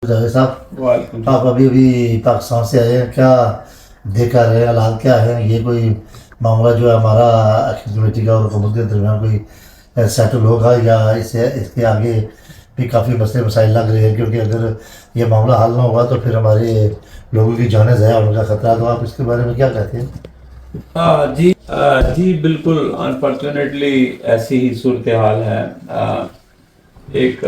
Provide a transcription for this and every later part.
جاوید صاحب، وعلیکم آپ ابھی پاکستان سے آئے ہیں، کیا دیکھا رہے ہیں، حالات کیا ہیں؟ یہ کوئی معاملہ جو ہے ہمارا ایکشن کمیٹی کا اور حکومت کے درمیان کوئی سیٹل ہوگا، یا اس کے آگے بھی کافی مسئلے مسائل لگ رہے ہیں؟ کیونکہ اگر یہ معاملہ حل نہ ہوگا تو پھر ہمارے لوگوں کی جانیں ضائع ہونے کا خطرہ ہے۔ تو آپ اس کے بارے میں کیا کہتے ہیں؟ جی بالکل، انفارچونیٹلی ایسی ہی صورتحال ہے۔ ایک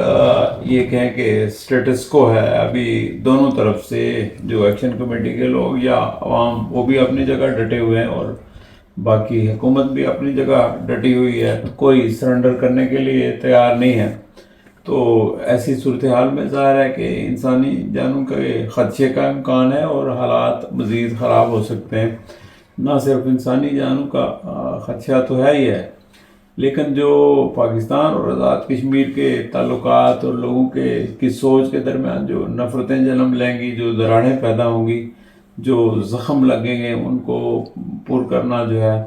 یہ کہیں کہ سٹیٹس کو ہے ابھی دونوں طرف سے، جو ایکشن کمیٹی کے لوگ یا عوام، وہ بھی اپنی جگہ ڈٹے ہوئے ہیں اور باقی حکومت بھی اپنی جگہ ڈٹی ہوئی ہے، کوئی سرنڈر کرنے کے لیے تیار نہیں ہے۔ تو ایسی صورتحال میں ظاہر ہے کہ انسانی جانوں کے خدشے کا امکان ہے اور حالات مزید خراب ہو سکتے ہیں۔ نہ صرف انسانی جانوں کا خدشہ تو ہے ہی ہے، لیکن جو پاکستان اور آزاد کشمیر کے تعلقات اور لوگوں کی سوچ کے درمیان جو نفرتیں جنم لیں گی، جو دراڑیں پیدا ہوں گی، جو زخم لگیں گے، ان کو پر کرنا جو ہے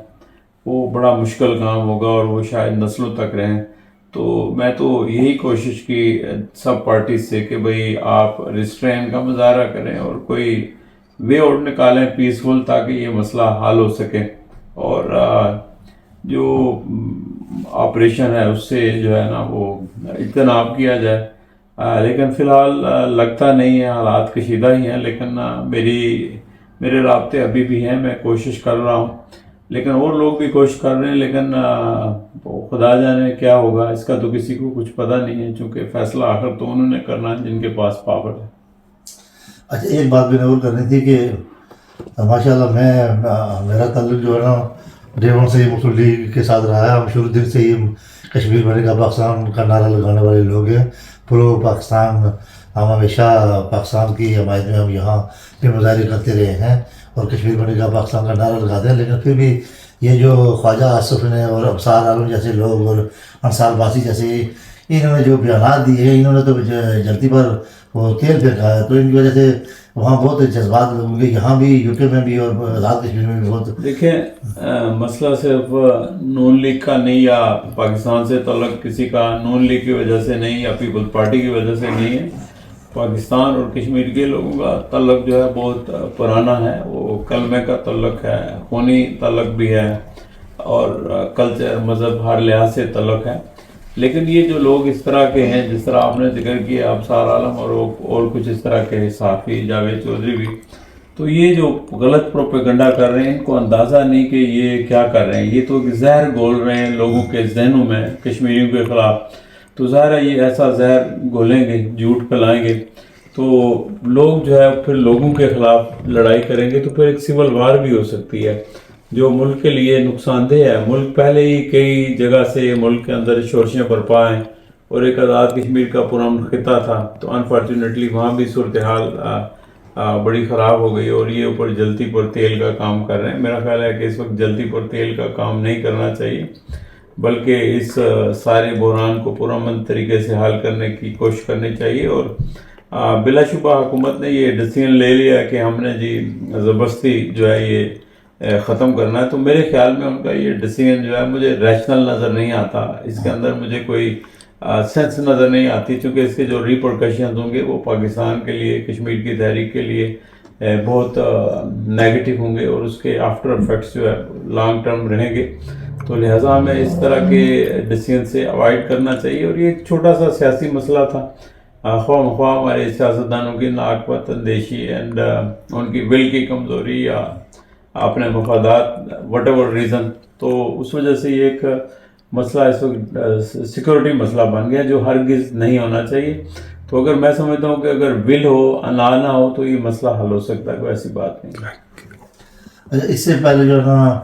وہ بڑا مشکل کام ہوگا اور وہ شاید نسلوں تک رہیں۔ تو میں تو یہی کوشش کی سب پارٹیز سے کہ بھئی آپ ریسٹرین کا مظاہرہ کریں اور کوئی وے آؤٹ نکالیں پیسفل، تاکہ یہ مسئلہ حل ہو سکے اور جو آپریشن ہے اس سے جو ہے نا وہ اجتناب کیا جائے۔ لیکن فی الحال لگتا نہیں ہے، حالات کشیدہ ہی ہیں، لیکن میرے رابطے ابھی بھی ہیں، میں کوشش کر رہا ہوں، لیکن اور لوگ بھی کوشش کر رہے ہیں، لیکن خدا جانے کیا ہوگا، اس کا تو کسی کو کچھ پتہ نہیں ہے، چونکہ فیصلہ آخر تو انہوں نے کرنا ہے جن کے پاس پاور ہے۔ اچھا، ایک بات بھی نوٹ کرنی تھی کہ ماشاءاللہ میرا تعلق جو ہے نا ڈے ون سے ہی مسلم لیگ کے ساتھ رہا ہے۔ ہم شروع دن سے ہی کشمیر بنے گا پاکستان کا نعرہ لگانے والے لوگ ہیں، پرو پاکستان۔ ہم ہمیشہ پاکستان کی حمایت میں ہم یہاں پہ مظاہرے کرتے رہے ہیں اور کشمیر بنے گا پاکستان کا نعرہ لگاتے ہیں، لیکن پھر بھی یہ جو خواجہ آصف نے اور ابصار عالم جیسے لوگ اور انصار باسی جیسے انہوں نے جو بیانات دیے ہیں، انہوں نے تو جلدی پر وہ تیل پھینکا ہے، تو ان کی وجہ سے وہاں بہت جذبات لوگوں کے، یہاں بھی یو کے میں بھی اور آزاد کشمیر میں بھی بہت۔ دیکھیں، مسئلہ صرف نون لیگ کا نہیں یا پاکستان سے تعلق کسی کا نون لیگ کی وجہ سے نہیں یا پیپلز پارٹی کی وجہ سے نہیں ہے۔ پاکستان اور کشمیر کے لوگوں کا تعلق جو ہے بہت پرانا ہے، وہ کلمے کا تعلق ہے، خونی تعلق بھی ہے اور کلچر، مذہب، ہر لحاظ سے تعلق ہے۔ لیکن یہ جو لوگ اس طرح کے ہیں، جس طرح آپ نے ذکر کیا ابصار عالم اور کچھ اس طرح کے صحافی جاوید چودھری بھی، تو یہ جو غلط پروپیگنڈا کر رہے ہیں، ان کو اندازہ نہیں کہ یہ کیا کر رہے ہیں۔ یہ تو زہر گھول رہے ہیں لوگوں کے ذہنوں میں کشمیریوں کے خلاف۔ تو ظاہر ہے یہ ایسا زہر گھولیں گے، جھوٹ پھیلائیں گے، تو لوگ جو ہے پھر لوگوں کے خلاف لڑائی کریں گے، تو پھر ایک سول وار بھی ہو سکتی ہے جو ملک کے لیے نقصان دہ ہے۔ ملک پہلے ہی کئی جگہ سے ملک کے اندر شورشیں برپا ہیں اور ایک آزاد کشمیر کا پرامن خطہ تھا، تو انفارچونیٹلی وہاں بھی صورتحال بڑی خراب ہو گئی اور یہ اوپر جلتی پر تیل کا کام کر رہے ہیں۔ میرا خیال ہے کہ اس وقت جلتی پر تیل کا کام نہیں کرنا چاہیے، بلکہ اس سارے بحران کو پرامن طریقے سے حل کرنے کی کوشش کرنی چاہیے۔ اور بلا شبہ حکومت نے یہ ڈیسیژن لے لیا کہ ہم نے جی زبردستی جو ہے یہ ختم کرنا ہے، تو میرے خیال میں ان کا یہ ڈیسیژن جو ہے مجھے ریشنل نظر نہیں آتا، اس کے اندر مجھے کوئی سینس نظر نہیں آتی، چونکہ اس کے جو ریپرکشنز ہوں گے وہ پاکستان کے لیے، کشمیر کی تحریک کے لیے بہت نیگیٹو ہوں گے اور اس کے آفٹر افیکٹس جو ہے لانگ ٹرم رہیں گے۔ تو لہٰذا ہمیں اس طرح کے ڈیسیژن سے اوائڈ کرنا چاہیے۔ اور یہ ایک چھوٹا سا سیاسی مسئلہ تھا، خواہ مخواہ ہمارے سیاستدانوں کی ناقص اندیشی اینڈ ان کی ول کی کمزوری یا اپنے مفادات وٹ ایور ریزن، تو اس وجہ سے یہ ایک مسئلہ اس وقت سیکورٹی مسئلہ بن گیا جو ہرگز نہیں ہونا چاہیے۔ تو اگر میں سمجھتا ہوں کہ اگر ول ہو، انا نہ ہو، تو یہ مسئلہ حل ہو سکتا ہے، کوئی ایسی بات نہیں۔ اس سے پہلے جو ہے نا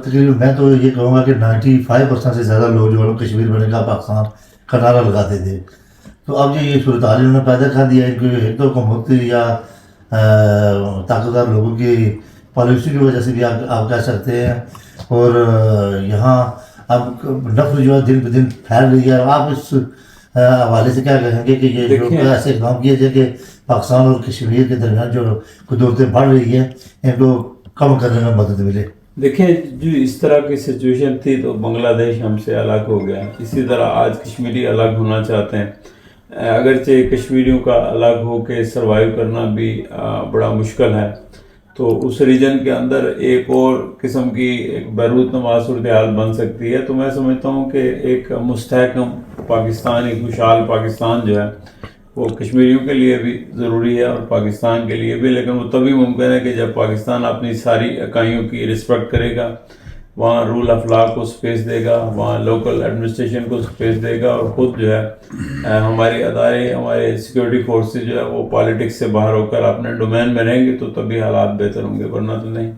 تقریباً میں تو یہ کہوں گا کہ 95% سے زیادہ لوگ جو ہے کشمیر بنے گا پاکستان کا نعرہ لگاتے تھے، تو اب یہ صورتحال انہوں نے پیدا کر دیا ہے کہ ایک تو حکومت یا طاقتور لوگوں کی پالیسی کی وجہ سے بھی آپ کہہ سکتے ہیں، اور یہاں اب نفرت جو ہے دن بہ دن پھیل رہی ہے۔ آپ اس حوالے سے کیا کہیں گے کہ یہ جو ایسے اقدام کیے جائے کہ پاکستان اور کشمیر کے درمیان جو قدرتیں بڑھ رہی ہیں ان کو کم کرنے میں مدد ملے؟ دیکھیں، جو اس طرح کی سچویشن تھی تو بنگلہ دیش ہم سے الگ ہو گیا، اسی طرح آج کشمیری الگ ہونا چاہتے ہیں۔ اگرچہ کشمیریوں کا الگ ہو کے سروائیو کرنا بھی بڑا مشکل ہے، تو اس ریجن کے اندر ایک اور قسم کی ایک بیروت نما صورتحال بن سکتی ہے۔ تو میں سمجھتا ہوں کہ ایک مستحکم پاکستان، ایک خوشحال پاکستان جو ہے وہ کشمیریوں کے لیے بھی ضروری ہے اور پاکستان کے لیے بھی، لیکن وہ تبھی ممکن ہے کہ جب پاکستان اپنی ساری اکائیوں کی رسپیکٹ کرے گا، وہاں رول آف لا کو سپیس دے گا، وہاں لوکل ایڈمنسٹریشن کو سپیس دے گا، اور خود جو ہے ہمارے ادارے، ہمارے سیکیورٹی فورسز جو ہے وہ پالیٹکس سے باہر ہو کر اپنے ڈومین میں رہیں گے، تو تبھی حالات بہتر ہوں گے، ورنہ تو نہیں۔